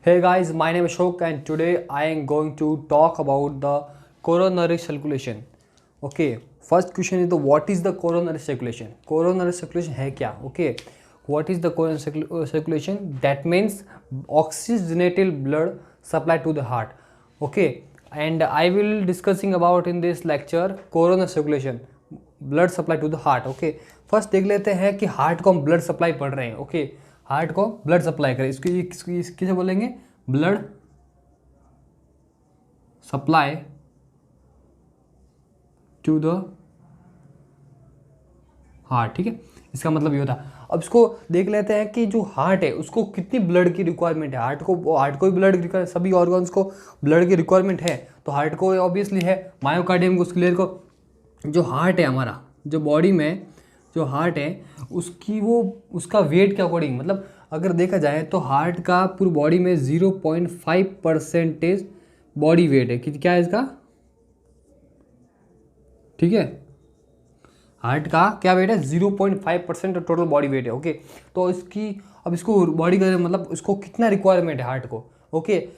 Hey guys, my name is Ashok and today I am going to talk about the coronary circulation. Okay, first question is the what is the coronary circulation? Coronary circulation है क्या? Okay, what is the coronary circulation? That means oxygenated blood supply to the heart. Okay, and I will discussing about in this lecture coronary circulation, blood supply to the heart. Okay, first देख लेते हैं कि heart को हम blood supply पढ़ रहे हैं. Okay, heart को ब्लड सप्लाई करें, इसकी किसे बोलेंगे? Blood supply to the heart. ठीक है, इसका मतलब ये होता है. अब इसको देख लेते हैं कि जो हार्ट है उसको कितनी ब्लड की रिक्वायरमेंट है. हार्ट को भी ब्लड रिक्वायरमेंट, सभी ऑर्गन्स को ब्लड की रिक्वायरमेंट है. तो हार्ट को ऑब्वियसली है, मायोकार्डियम को, स्क्लेर को. जो हार्ट है हमारा, जो बॉडी में जो हार्ट है उसका वेट के अकॉर्डिंग, मतलब अगर देखा जाए तो हार्ट का पूरी बॉडी में 0.5% बॉडी वेट है. क्या है इसका? ठीक है, हार्ट का क्या वेट है? 0.5% टोटल बॉडी वेट है. ओके, तो इसको बॉडी का मतलब इसको कितना रिक्वायरमेंट है हार्ट को? ओके,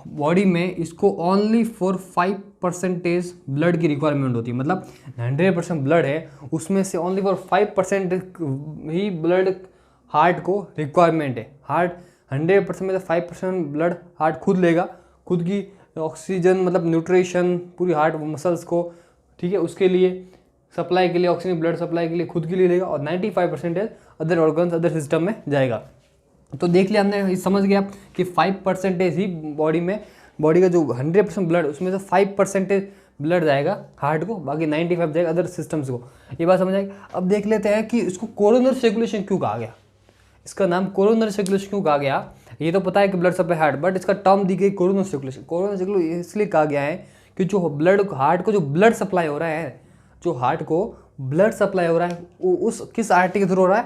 बॉडी में इसको ओनली फॉर 5% ब्लड की रिक्वायरमेंट होती है. मतलब 100% ब्लड है, उसमें से only for 5% he blood heart को रिक्वायरमेंट है. हार्ट 100% में से 5% ब्लड हार्ट खुद लेगा, खुद की ऑक्सीजन मतलब न्यूट्रिशन पूरी हार्ट मसल्स को, ठीक है, उसके लिए सप्लाई के लिए, ऑक्सीजन ब्लड सप्लाई के लिए खुद के लिए लेगा, और 95% अदर ऑर्गन्स अदर सिस्टम में जाएगा. तो देख लिया हमने, समझ गया कि 5% ही बॉडी का जो 100% ब्लड, उसमें से 5% ब्लड जाएगा हार्ट को, बाकी 95 जाएगा अदर सिस्टम्स को. ये बात समझ आएगी. अब देख लेते हैं कि इसको कोरोनरी सर्कुलेशन क्यों कहा गया. इसका नाम कोरोनरी सर्कुलेशन क्यों कहा गया? ये तो पता है कि ब्लड सप्लाई हार्ट, बट इसका टर्म दी गई कोरोनरी सर्कुलेशन. कोरोनरी सर्कुलेशन इसलिए कहा गया है कि जो हार्ट को जो ब्लड सप्लाई हो रहा है, जो हार्ट को ब्लड सप्लाई हो रहा है वो उस किस आर्टरी के थ्रू हो रहा है?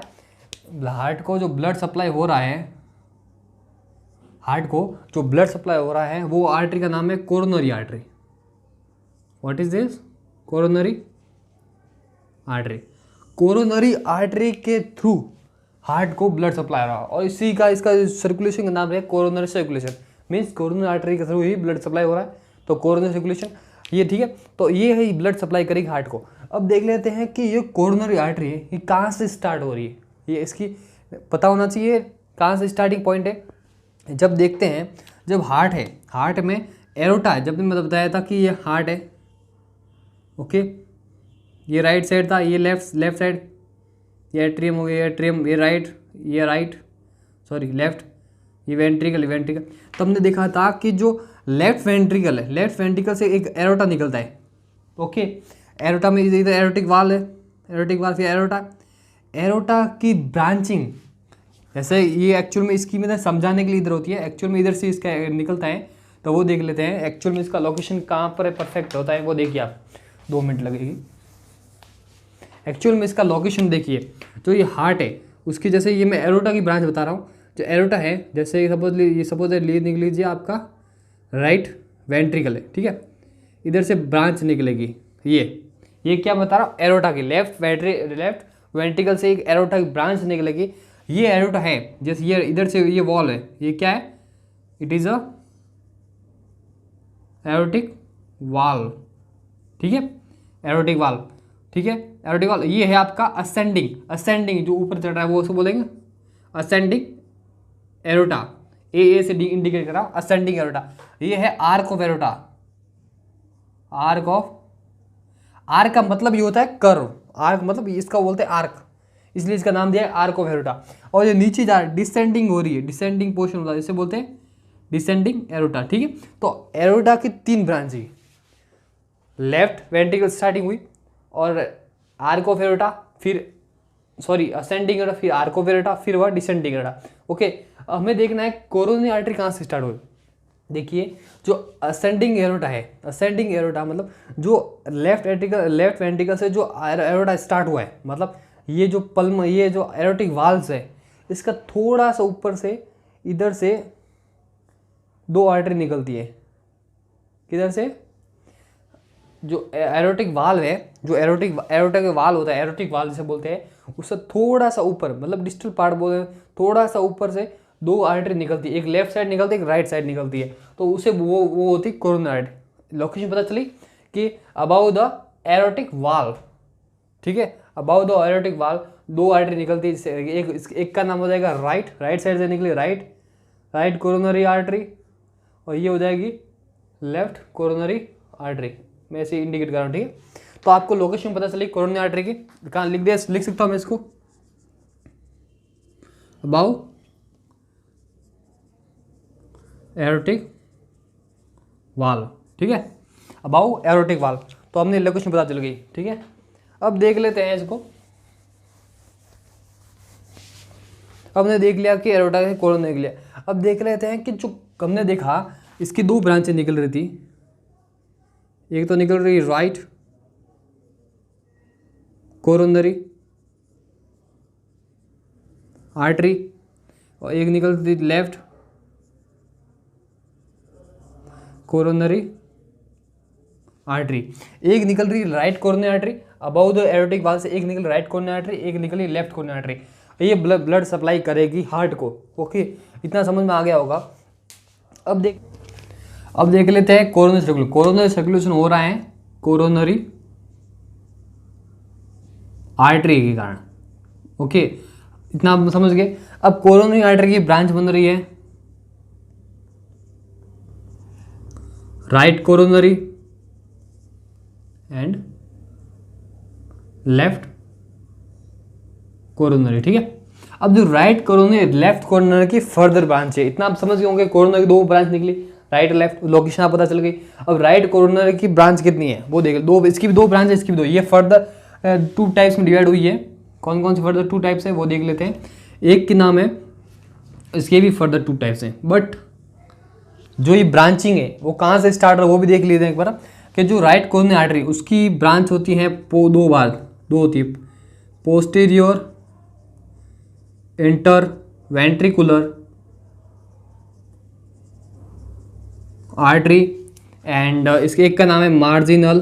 हार्ट को जो ब्लड सप्लाई हो रहा है, हार्ट को जो ब्लड सप्लाई हो रहा है वो आर्टरी का नाम है coronary artery. What is this? Coronary artery. Coronary artery के थ्रू हार्ट को ब्लड सप्लाई हो रहा है, और इसका सर्कुलेशन का नाम है coronary circulation. Means coronary artery के थ्रू ही ब्लड सप्लाई हो रहा है, तो कोरोनरी सर्कुलेशन ये. ठीक है, तो ये है ब्लड सप्लाई करेगी हार्ट को. अब देख लेते हैं कि ये कोरोनरी आर्टरी है, ये कहाँ से स्टार्ट हो रही है. ये इसकी पता होना चाहिए कहाँ से स्टार्टिंग पॉइंट है. जब देखते हैं, जब हार्ट है, हार्ट में एरोटा है. जब मैंने बताया था कि ये हार्ट है, ओके, ये राइट साइड था, ये लेफ्ट साइड, ये एट्रियम हो गया, एट्रियम, ये राइट सॉरी लेफ्ट, ये वेंट्रिकल. तो हमने देखा था कि जो लेफ्ट वेंट्रिकल है, लेफ्ट वेंट्रिकल से एक एरोटा निकलता है. ओके, एरोटा में इधर एरोटिक वाल है, एरोटिक वाल, फिर एरोटा की ब्रांचिंग. जैसे ये एक्चुअल में इसकी मतलब समझाने के लिए इधर होती है, एक्चुअल में इधर से इसका निकलता है. तो वो देख लेते हैं एक्चुअल में इसका लोकेशन कहाँ पर परफेक्ट होता है. वो देखिए आप, 2 मिनट लगेगी. एक्चुअल में इसका लोकेशन देखिए, जो ये हार्ट है उसकी, जैसे ये मैं एरोटा की ब्रांच बता रहा हूँ. जो एरोटा है, जैसे सपोज निक लीजिए आपका राइट वेंट्रिकल है, ठीक है, इधर से ब्रांच निकलेगी. ये क्या बता रहा हूँ? एरोटा की लेफ्ट वेंट्रिकल से एक एरोटा की ब्रांच निकलेगी. ये एरोटा है, जैसे ये इधर से ये वॉल है, ये क्या है? It is a aortic valve. ठीक है, एरोटिक वाल्व. ठीक है, एरोटिक वाल्व. ये है आपका असेंडिंग जो ऊपर चढ़ रहा है वो उसको बोलेंगे असेंडिंग एरोटा. ए से इंडिकेट कर रहा हूँ, असेंडिंग एरोटा. ये है आर्क ऑफ एरोटा. आर्क का मतलब ये होता है कर्व. आर्क मतलब इसका बोलते हैं आर्क, इसलिए इसका नाम दिया है आर्क ऑफ एरोटा. और जो नीचे जा डिसेंडिंग हो रही है, डिसेंडिंग पोर्शन होता है, इसे बोलते हैं डिसेंडिंग एरोटा. ठीक है, तो एरोटा की 3 ब्रांच है. लेफ्ट वेंट्रिकल स्टार्टिंग हुई, और आर्क ऑफ एरोटा, फिर असेंडिंग एरोटा, फिर आर्क ऑफ एरोटा, फिर वह डिसेंडिंग एरोटा. ओके, हमें देखना है कोरोनरी आर्टरी कहाँ से स्टार्ट हुई. देखिए, जो असेंडिंग एरोटा है, असेंडिंग एरोटा मतलब जो लेफ्ट वेंट्रिकल से जो एरोटा स्टार्ट हुआ है, मतलब ये जो एरोटिक वाल्व्स है, इसका थोड़ा सा ऊपर से इधर से 2 आर्टरी निकलती है. किधर से? जो एरोटिक वाल्व है, जो एरोटा के वाल्व होता है, एरोटिक वाल्व जिसे बोलते हैं, उससे थोड़ा सा ऊपर, मतलब डिस्टल पार्ट बोलते हैं, थोड़ा सा ऊपर से दो आर्टरी निकलती है, एक लेफ्ट साइड निकलती है, एक राइट साइड निकलती है, तो उसे वो होती है कोरोनरी आर्टरी। लोकेशन पता चली कि अबाउ द एरोटिक वाल्व, ठीक है, अबाउ द एरोटिक वाल्व दो आर्टरी निकलती है, एक का नाम हो जाएगा राइट साइड से निकली राइट कोरोनरी आर्टरी, और ये हो जाएगी लेफ्ट कोरोनरी आर्टरी। मैं ऐसे इंडिकेट कर रहा हूँ, ठीक है। तो आपको लोकेशन पता चली कोरोनरी आर्टरी की, कहाँ लिख सकता हूँ मैं इसको, अबाउ एरोटिक वाल्व, ठीक है, अबाउ एरोटिक वाल्व। तो हमने लोकेशन पता चल गई, ठीक है। अब देख लेते हैं इसको, हमने देख लिया कि एरोटा है, कोरोनरी देख लिया। अब देख लेते हैं कि जो हमने देखा इसकी दो ब्रांचें निकल रही थी, एक तो निकल रही राइट कोरोनरी आर्टरी और एक निकल रही थी लेफ्ट कोरोनरी आर्टरी। एक निकल रही right coronary artery above the aortic wall से, एक निकल राइट कोरोनरी आर्टरी, एक निकल रही लेफ्ट कोरोनरी आर्टरी। ये ब्लड सप्लाई करेगी हार्ट को, ओके, इतना समझ में आ गया होगा। अब देख लेते हैं कोरोनरी सर्कुलेशन। कोरोनरी सर्कुलेशन हो रहा है कोरोनरी आर्टरी के कारण, ओके, इतना आप समझ गए। अब कोरोनरी आर्टरी की ब्रांच बन रही है right coronary and left coronary, ठीक है। अब जो राइट कोरोनरी लेफ्ट कोरोनरी की फर्दर ब्रांच है, इतना आप समझ गए होंगे। कोरोनरी की दो ब्रांच निकली, राइट लेफ्ट, लोकेशन आप पता चल गई। अब राइट कोरोनरी की ब्रांच कितनी है वो देख, दो, इसकी भी दो ब्रांच है, इसकी भी दो। ये फर्दर टू टाइप्स में डिवाइड हुई है। कौन कौन से फर्दर टू टाइप्स है वो देख लेते हैं। एक की नाम है, इसके भी फर्दर टू टाइप्स हैं, बट जो ये ब्रांचिंग है वो कहाँ से स्टार्ट हो वो भी देख लेते हैं एक बार। कि जो राइट कोरोनरी आर्टरी उसकी ब्रांच होती है दो होती है, पोस्टीरियर इंटरवेंट्रिकुलर आर्टरी एंड इसके एक का नाम है मार्जिनल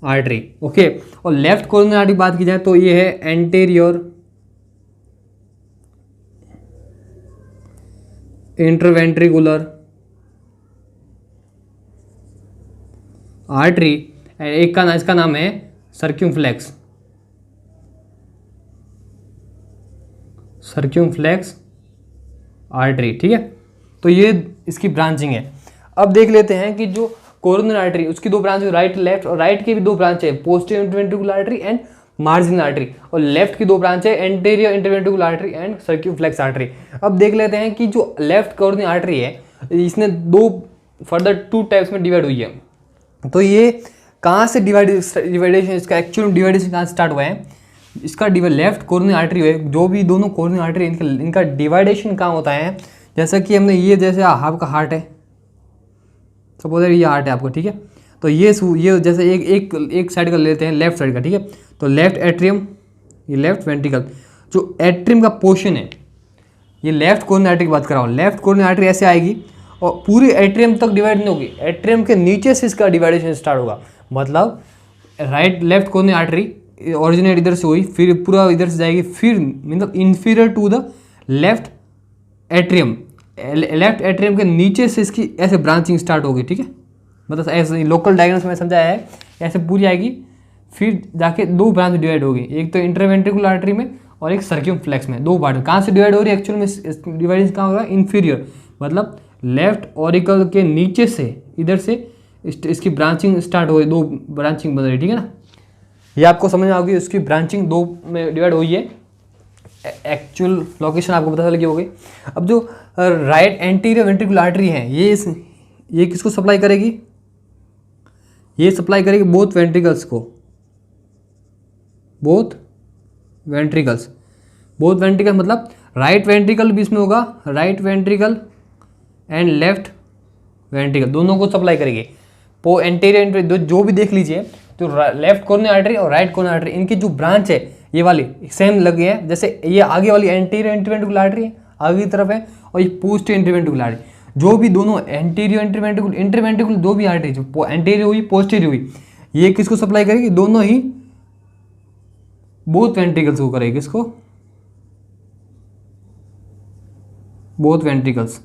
आर्टरी, ओके। और लेफ्ट कोरोनरी आर्टरी बात की जाए तो ये है एंटीरियर इंटरवेंट्रिकुलर आर्टरी एंड एक का इसका नाम है सर्क्यूमफ्लेक्स आर्टरी, ठीक है। तो ये इसकी ब्रांचिंग है। अब देख लेते हैं कि जो कोरोनरी आर्टरी उसकी दो ब्रांच है, राइट लेफ्ट, और राइट की भी दो ब्रांच है, posterior interventricular artery and marginal artery, और लेफ्ट की दो ब्रांच है, anterior interventricular artery and circumflex artery. अब देख लेते हैं कि जो लेफ्ट कोरोनरी आर्टरी है इसने दो फर्दर टू टाइप्स में डिवाइड हुई है। तो ये कहाँ से डिवाइडेशन, इसका एक्चुअल डिवाइडेशन कहाँ से स्टार्ट हुआ है, इसका लेफ्ट कोरोनरी आर्टरी है, जो भी दोनों कोरोनरी आर्टरी इनका डिवाइडेशन कहाँ होता है। जैसा कि हमने ये, जैसे आपका हार्ट है, सपोज ये हार्ट है आपको, ठीक है। तो ये जैसे एक साइड का लेते हैं, लेफ्ट साइड का, ठीक है। तो लेफ्ट एट्रियम, ये लेफ्ट वेंट्रिकल, जो एट्रियम का पोर्शन है, ये लेफ्ट कोरोनरी आर्टरी की बात कर रहा हूँ। लेफ्ट कोरोनरी आर्टरी ऐसे आएगी और पूरी एट्रियम तक डिवाइड नहीं होगी, एट्रियम के नीचे से इसका डिवाइडेशन स्टार्ट होगा। मतलब right left coronary artery originate इधर से हुई, फिर पूरा इधर से जाएगी, फिर मतलब inferior to the left atrium, left atrium के नीचे से इसकी ऐसे ब्रांचिंग स्टार्ट होगी, ठीक है। मतलब ऐसे लोकल डायग्राम्स में समझाया है, ऐसे पूरी आएगी, फिर जाके दो ब्रांच डिवाइड होगी, एक तो इंटरवेंट्रिकुलर आर्टरी में और एक सर्क्यूमफ्लेक्स में, दो पार्ट। कहाँ से डिवाइड हो रही है एक्चुअल में, डिवाइडेशन कहाँ हो रहा है, इन्फीरियर, मतलब लेफ्ट ऑरिकल के नीचे से इधर से इसकी ब्रांचिंग स्टार्ट हो गई, दो ब्रांचिंग बन रही, ठीक है ना। ये आपको समझ में आ गई, उसकी ब्रांचिंग दो में डिवाइड हुई है, एक्चुअल लोकेशन आपको पता चल गई होगी। अब जो राइट एंटीरियर वेंट्रिकुलर आर्टरी है ये किसको सप्लाई करेगी, ये सप्लाई करेगी बोथ वेंट्रिकल्स को, बोथ वेंट्रिकल मतलब राइट वेंट्रिकल भी इसमें होगा, right ventricle and left ventricle दोनों को सप्लाई करेगी। एंटीरियर जो भी देख लीजिए, तो लेफ्ट कोरोनरी आर्टरी और राइट कोरोनरी आर्टरी इनकी जो ब्रांच है ये वाली सेम लगी है। जैसे ये आगे वाली एंटीरियर इंटरवेंट्रिकुलर आर्टरी है, आगे की तरफ है, और ये पोस्टीरियर इंटरवेंट्रिकुलर आर्टरी, जो भी दोनों एंटीरियर इंटरवेंट्रिकुलर दो भी आर्टरी जो एंटीरियर हुई पोस्टीरियर हुई, ये किसको सप्लाई करेगी, दोनों ही बोथ वेंट्रिकल्स को करेगी, किसको, बोथ वेंट्रिकल्स,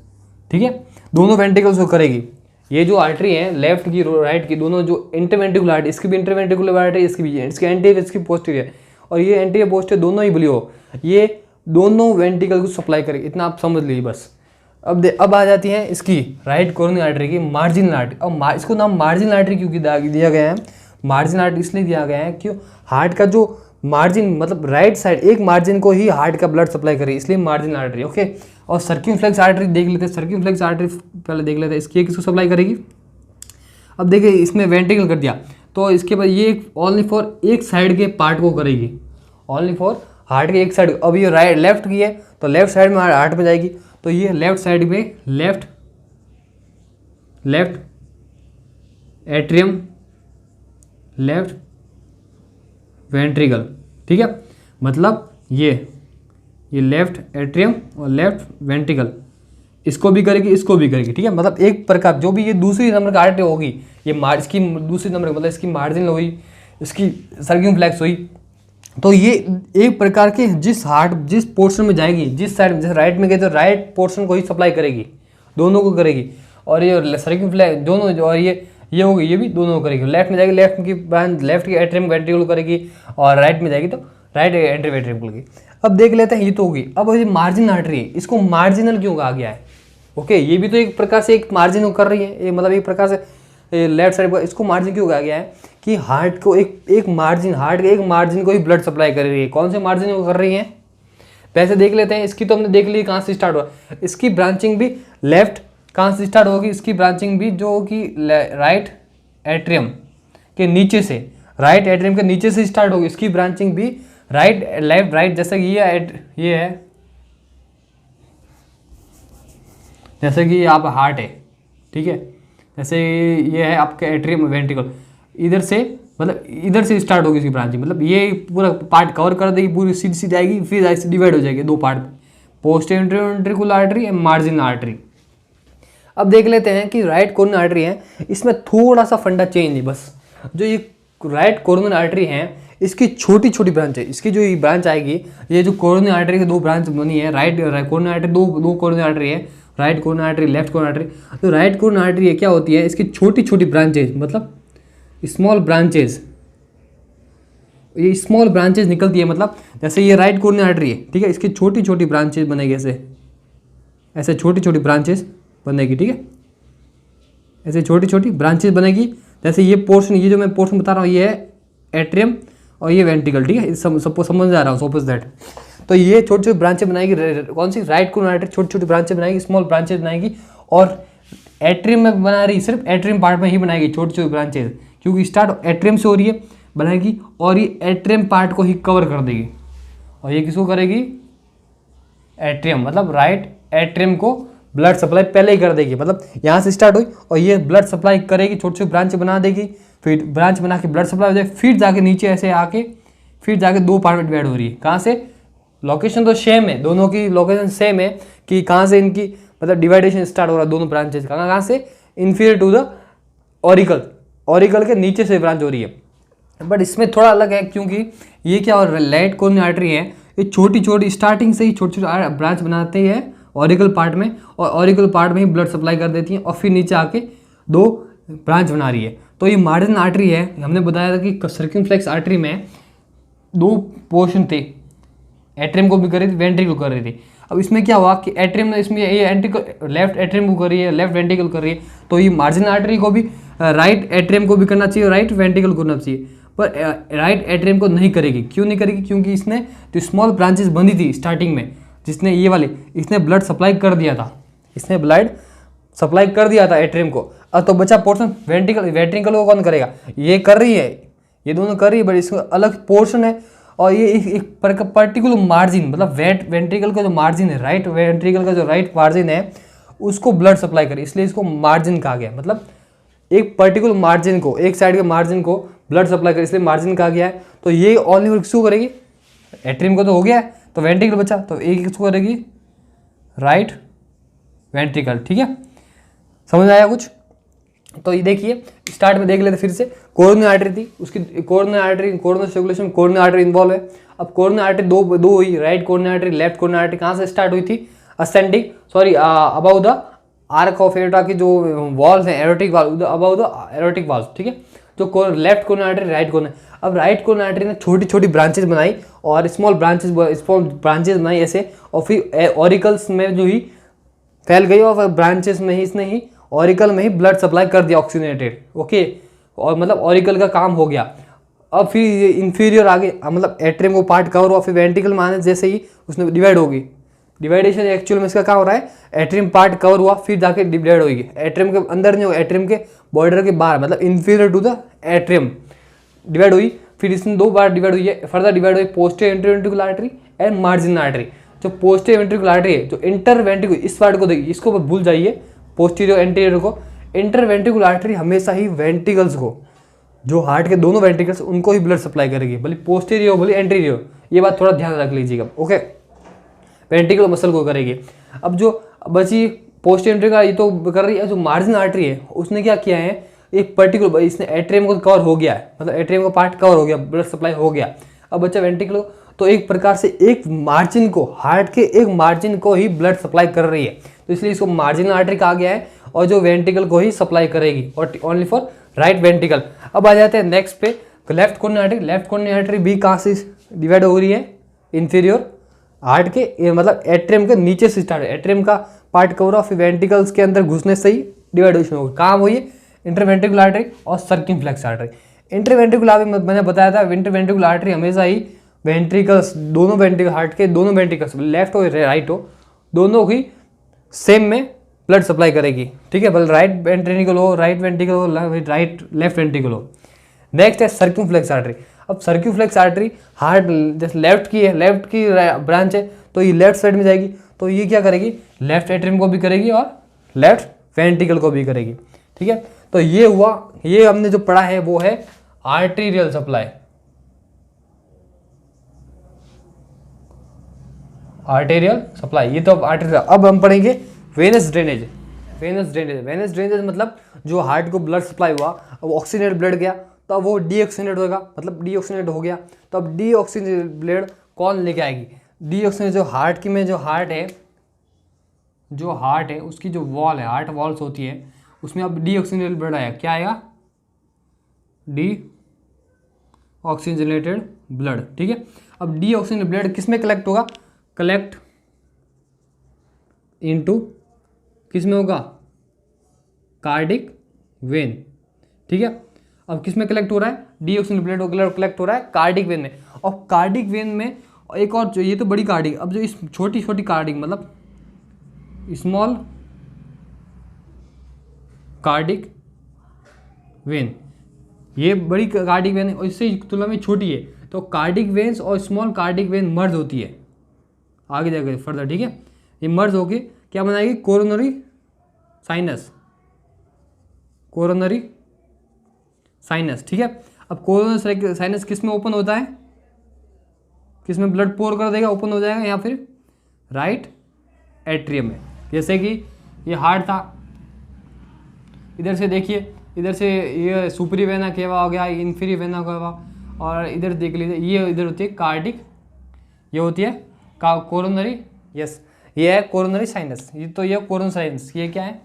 ठीक है, दोनों वेंट्रिकल्स को करेगी। ये जो आर्टरी है लेफ्ट की राइट की दोनों जो इंटरवेंट्रिकुलर आर्टरी, इसकी भी इंटरवेंट्रिकुलर आर्टरी, इसकी भी, इसकी एंटीरियर इसकी पोस्टीरियर, और ये एंटीरियर पोस्टीरियर दोनों ही ब्लियो, ये दोनों वेंट्रिकल को सप्लाई करेगी। इतना आप समझ लीजिए बस। अब आ जाती है इसकी राइट कोरोनरी आर्टरी की मार्जिनल आर्टरी। अब इसको नाम मार्जिनल आर्टरी क्यों दिया गया है? मार्जिनल आर्टरी इसलिए दिया गया है क्यों हार्ट का जो मार्जिन मतलब राइट साइड एक मार्जिन को ही हार्ट का ब्लड सप्लाई करे, इसलिए मार्जिनल आर्टरी। ओके, और सर्क्यूमफ्लेक्स आर्टरी देख लेते हैं। सर्क्यूमफ्लेक्स आर्टरी पहले देख लेते हैं, इसकी किसको सप्लाई करेगी। अब देखिए इसमें वेंट्रिकल कर दिया, तो इसके बाद ये ओनली फॉर एक साइड के पार्ट को करेगी, ओनली फॉर हार्ट के एक साइड। अब ये राइट लेफ्ट की है तो लेफ्ट साइड में हार्ट में जाएगी, तो ये लेफ्ट साइड में लेफ्ट एट्रियम, लेफ्ट वेंट्रिकल, ठीक है, मतलब ये लेफ्ट एट्रियम और लेफ्ट वेंट्रिकल, इसको भी करेगी, इसको भी करेगी, ठीक है। मतलब एक प्रकार जो भी ये दूसरी नंबर का आर्टरी होगी, ये इसकी दूसरी नंबर मतलब इसकी मार्जिनल हुई, इसकी सर्क्यूमफ्लेक्स हुई, तो ये एक प्रकार के जिस पोर्शन में जाएगी, जिस साइड जैसे राइट में गई तो राइट पोर्शन को ही सप्लाई करेगी, दोनों को करेगी। और ये सर्क्यूमफ्लेक्स दोनों, और ये होगी, ये भी दोनों को करेगी। लेफ्ट में जाएगी, लेफ्ट की ब्रांच लेफ्ट की एट्रियम वेंट्रिकल करेगी, और राइट में जाएगी तो राइट एट्रियम वेंट्रिकल की। अब देख लेते हैं, ये तो होगी। अब ये मार्जिनल आर्टरी है, इसको मार्जिनल क्यों कहा गया है? ओके, ये भी तो एक प्रकार से एक मार्जिन को कर रही है, ये मतलब एक प्रकार से लेफ्ट साइड पर, इसको मार्जिन क्यों कहा गया है कि हार्ट को एक मार्जिन, हार्ट के एक मार्जिन को ही ब्लड सप्लाई कर रही है। कौन से मार्जिन को कर रही है वैसे देख लेते हैं। इसकी तो हमने देख ली कहाँ से स्टार्ट हुआ, इसकी ब्रांचिंग भी लेफ्ट कहाँ से स्टार्ट होगी, इसकी ब्रांचिंग भी जो कि राइट एट्रियम के नीचे से, राइट एट्रियम के नीचे से स्टार्ट होगी। इसकी ब्रांचिंग भी राइट लेफ्ट राइट, जैसे कि ये है, जैसे कि आप हार्ट है, ठीक है, जैसे ये है आपके एट्रियम वेंट्रिकल, इधर से मतलब इधर से स्टार्ट होगी इसकी ब्रांचिंग, मतलब ये पूरा पार्ट कवर कर देगी, पूरी सीधी सीधी आएगी, फिर ऐसे डिवाइड हो जाएगी दो पार्ट में, posterior ventricular artery and marginal artery. अब देख लेते हैं कि राइट कोरोनरी आर्टरी है, इसमें थोड़ा सा फंडा चेंज है बस। जो ये राइट कोरोनरी आर्टरी है, इसकी छोटी छोटी ब्रांच है, इसकी जो ये ब्रांच आएगी, ये जो कोरोनरी आर्टरी की दो ब्रांच बनी है, राइट कोरोनरी आर्टरी, दो कोरोनरी आर्टरी है, right coronary artery, left coronary artery. तो राइट कोरोनरी आर्टरी क्या होती है, इसकी छोटी छोटी ब्रांचेज, मतलब स्मॉल ब्रांचेज, ये स्मॉल ब्रांचेज निकलती है, मतलब जैसे ये राइट कोरोनरी आर्टरी है, ठीक है, इसकी छोटी छोटी ब्रांचेज बनेगी, ऐसे छोटी छोटी ब्रांचेज बनेगी, ठीक है, ऐसे छोटी छोटी ब्रांचेज बनेगी। जैसे ये पोर्शन, ये जो मैं पोर्शन बता रहा हूँ, ये है एट्रियम और ये वेंट्रिकल, ठीक है, सबको समझ आ रहा हूँ, सपोज दैट। तो ये छोटी छोटी ब्रांचेज बनाएगी, कौन सी, राइट कोरोनरी आर्टरी छोटी छोटी ब्रांचेज बनाएगी, स्मॉल ब्रांचेज बनाएगी, और एट्रियम में बना रही, सिर्फ एट्रियम पार्ट में ही बनाएगी छोटी छोटी ब्रांचेज, क्योंकि स्टार्ट एट्रियम से हो रही है, बनाएगी, और ये एट्रियम पार्ट को ही कवर कर देगी। और ये किसको करेगी, एट्रियम, मतलब राइट एट्रियम को ब्लड सप्लाई पहले ही कर देगी, मतलब यहाँ से स्टार्ट हुई और ये ब्लड सप्लाई करेगी, छोटी छोटी ब्रांच बना देगी, फिर ब्रांच बना के ब्लड सप्लाई हो जाए, फिर जाके नीचे ऐसे आके फिर जाके दो पार्ट में डिवाइड हो रही है। कहाँ से, लोकेशन तो सेम है, दोनों की लोकेशन सेम है कि कहाँ से इनकी मतलब डिवाइडेशन स्टार्ट हो रहा है दोनों ब्रांचेज, कहाँ से, इन्फीरियर टू द ऑरिकल के नीचे से ब्रांच हो रही है। बट इसमें थोड़ा अलग है, क्योंकि ये क्या और राइट कोरोनरी आर्टरी है, ये छोटी छोटी स्टार्टिंग से ही छोटी छोटी ब्रांच बनाते हैं ऑरिकल पार्ट में, और ऑरिकल पार्ट में ही ब्लड सप्लाई कर देती हैं, और फिर नीचे आके दो ब्रांच बना रही है। तो ये मार्जिनल आर्टरी है, हमने बताया था कि सर्क्यूमफ्लेक्स आर्टरी में दो पोर्शन थे, एट्रियम को भी कर रही थी, वेंट्रिकल को कर रही थी। अब इसमें क्या हुआ कि एट्रियम में, इसमें ये एंट्रिकल लेफ्ट एट्रियम को कर रही है, लेफ्ट वेंट्रिकल कर रही है, तो ये मार्जिनल आर्टरी को भी राइट एट्रियम को भी करना चाहिए, राइट वेंट्रिकल को करना चाहिए, पर राइट एट्रियम को नहीं करेगी। क्यों नहीं करेगी, क्योंकि इसने जो स्मॉल ब्रांचेस बनी थी स्टार्टिंग में, जिसने ये वाली, इसने ब्लड सप्लाई कर दिया था, इसने ब्लड सप्लाई कर दिया था एट्रियम को। अब तो बचा पोर्शन वेंट्रिकल को कौन करेगा, ये कर रही है, ये दोनों कर रही है, बट इसका अलग पोर्शन है, और ये एक पर्टिकुलर मार्जिन, मतलब वेंट्रिकल का जो मार्जिन है, राइट वेंट्रिकल का जो राइट मार्जिन है, उसको ब्लड सप्लाई करे, इसलिए इसको मार्जिन कहा गया। मतलब एक पर्टिकुलर मार्जिन को, एक साइड के मार्जिन को ब्लड सप्लाई करे, इसलिए मार्जिन कहा गया है। तो ये ओनली किसको करेगी, एट्रियम को तो हो गया है, तो वेंट्रिकल बचा, तो एक किसको करेगी, राइट वेंट्रिकल, ठीक है, समझ आया कुछ। तो ये देखिए स्टार्ट में देख लेते फिर से, कोरोनरी आर्टरी थी, उसकी coronary artery, coronary circulation coronary artery involve है। अब कोरोनरी आर्टरी दो हुई, right coronary artery, left coronary artery, कहाँ से स्टार्ट हुई थी, ascending sorry above the arch of aorta की जो वॉल्स हैं aortic valve above the aortic valve, ठीक है, जो left coronary artery right coronary. अब राइट कोरोनरी आर्टरी ने छोटी छोटी ब्रांचेस बनाई और स्मॉल ब्रांचेस बनाई ऐसे, और फिर ऑरिकल्स में जो ही फैल गई और ब्रांचेस में ही इसने ही ऑरिकल में ही ब्लड सप्लाई कर दिया ऑक्सीजनेटेड, ओके, और मतलब ऑरिकल का काम हो गया। अब फिर इंफीरियर आगे मतलब एट्रियम को पार्ट कवर हुआ, फिर वेंट्रिकल माने जैसे ही उसने डिवाइड होगी, डिवाइडेशन एक्चुअल में इसका क्या हो रहा है, एट्रियम पार्ट कवर हुआ फिर जाके डिवाइड होगी, एट्रियम के अंदर नहीं होगा, एट्रियम के बॉर्डर के बाहर मतलब inferior to the atrium divide हुई। फिर इसमें दो बार डिवाइड हुई है, फर्दर डिवाइड हुई posterior interventricular artery and marginal artery. जो पोस्टीरियर वेंट्रिकुलर आर्टरी है, जो इंटरवेंट्रिकुलर इस पार्ट को देखिए, इसको भूल जाइए, पोस्टीरियर एंटीरियर को। इंटरवेंट्रिकुलर आर्टरी हमेशा ही वेंट्रिकल्स को, जो हार्ट के दोनों वेंट्रिकल्स उनको ही ब्लड सप्लाई करेगी, भले पोस्टीरियर हो भले एंटीरियर, ये बात थोड़ा ध्यान रख लीजिएगा, ओके, वेंट्रिकल मसल को करेगी। अब जो बची पोस्टीरियर का ये तो कर रही है, जो मार्जिनल आर्टरी है उसने क्या किया है, एक पर्टिकुलर इसने एट्रियम को कवर हो गया है, मतलब एट्रियम का पार्ट कवर हो गया, ब्लड सप्लाई हो गया। अब बच्चा वेंट्रिकल, तो एक प्रकार से एक मार्जिन को, हार्ट के एक मार्जिन को ही ब्लड सप्लाई कर रही है, तो इसलिए इसको मार्जिनल आर्टरी कहा गया है, और जो वेंट्रिकल को ही सप्लाई करेगी, और ओनली फॉर राइट वेंट्रिकल। अब आ जाते हैं नेक्स्ट पे, left coronary artery. Left coronary artery भी कहाँ से डिवाइड हो रही है, इंफीरियर हार्ट के मतलब एट्रियम के नीचे से स्टार्ट, एट्रियम का पार्ट कवर और फिर वेंट्रिकल्स के अंदर घुसने से ही डिवाइडेशन होगी। कहाँ हुई है, इंटरवेंट्रिकुलर आर्टरी और सर्कमफ्लेक्स आर्टरी। इंटरवेंट्रिकुलर आर्टरी मैंने बताया था, इंटरवेंट्रिकुलर आर्टरी हमेशा ही वेंट्रिकल्स, दोनों वेंट्रिकल, हार्ट के दोनों वेंट्रिकल्स, लेफ्ट हो राइट हो, दोनों ही सेम में ब्लड सप्लाई करेगी, ठीक है, भले राइट वेंट्रिकल हो, राइट वेंट्रिकल हो, राइट लेफ्ट वेंट्रिकल हो। नेक्स्ट है सर्कमफ्लेक्स आर्टरी। अब सर्कमफ्लेक्स आर्टरी हार्ट जैसे लेफ्ट की है, लेफ्ट की ब्रांच है, तो ये लेफ्ट साइड में जाएगी, तो ये क्या करेगी, लेफ्ट एट्रियम को भी करेगी और लेफ्ट वेंट्रिकल को भी करेगी, ठीक है। तो ये हुआ, ये हमने जो पढ़ा है वो है आर्टेरियल सप्लाई, आर्टेरियल सप्लाई, ये तो आर्टेरियल। अब हम पढ़ेंगे venous drainage. Venous drainage, venous drainage मतलब जो हार्ट को ब्लड सप्लाई हुआ, अब ऑक्सीजनेट ब्लड गया तो अब वो डीऑक्सीजनेट होगा, मतलब डीऑक्सीजनेट हो गया, तो अब डीऑक्सीजनेट ब्लड कौन लेके आएगी, डीऑक्सीजनेट जो हार्ट की में जो हार्ट है उसकी जो वॉल है, हार्ट वॉल्स होती है, उसमें अब डीऑक्सीजनेटेड ब्लड आया, क्या आएगा, डी ऑक्सीजनेटेड ब्लड, ठीक है। अब डीऑक्सीजनेटेड ब्लड किस में कलेक्ट होगा, कलेक्ट इनटू किस में होगा, कार्डिक वेन, ठीक है। अब किस में कलेक्ट हो रहा है, डीऑक्सीजनेटेड ब्लड कलेक्ट हो रहा है कार्डिक वेन में, और कार्डिक वेन में एक और जो, ये तो बड़ी कार्डिक, अब जो इस छोटी छोटी कार्डिक मतलब स्मॉल कार्डिक वेन, ये बड़ी कार्डिक वेन है और इससे तुलना में छोटी है, तो कार्डिक वेन्स और स्मॉल कार्डिक वेन मर्ज होती है आगे जाकर फर्दर, ठीक है। ये मर्ज होके क्या बनाएगी, कोरोनरी साइनस, कोरोनरी साइनस, ठीक है। अब कोरोनरी साइनस किस में ओपन होता है, किस में ब्लड पोर कर देगा, ओपन हो जाएगा, या फिर राइट एट्रियम में। जैसे कि ये हार्ट था, इधर से देखिए, इधर से ये सुपरी वेना केवा हो गया, इन्फीरी वेना केवा, और इधर देख लीजिए ये इधर होती है कार्डिक, ये होती है कोरोनरी, यस ये है कोरोनरी साइनस, ये तो ये कोरोनरी साइनस, ये क्या है,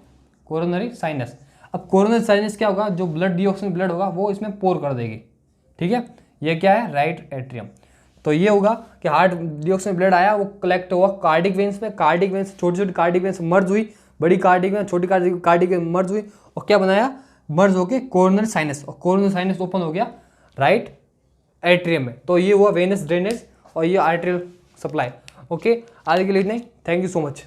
कोरोनरी साइनस। अब कोरोनरी साइनस क्या होगा, जो ब्लड डीऑक्सीजन ब्लड होगा वो इसमें पोर कर देगी, ठीक है। ये क्या है, राइट एट्रियम। तो ये होगा कि हार्ट डीऑक्सीजन ब्लड आया, वो कलेक्ट हुआ कार्डिक वेन्स में, कार्डिक वेन्स छोटी छोटी कार्डिक वेन्स मर्ज हुई, बड़ी कार्डिक वेन छोटी कार्डिक वेन मर्ज हुई, और क्या बनाया, मर्ज होके कोरोनरी साइनस, और कोरोनरी साइनस ओपन हो गया राइट एट्रियम में। तो ये हुआ वेनस ड्रेनेज और ये आर्टेरियल सप्लाई, ओके। आज के लिए नहीं, थैंक यू सो मच।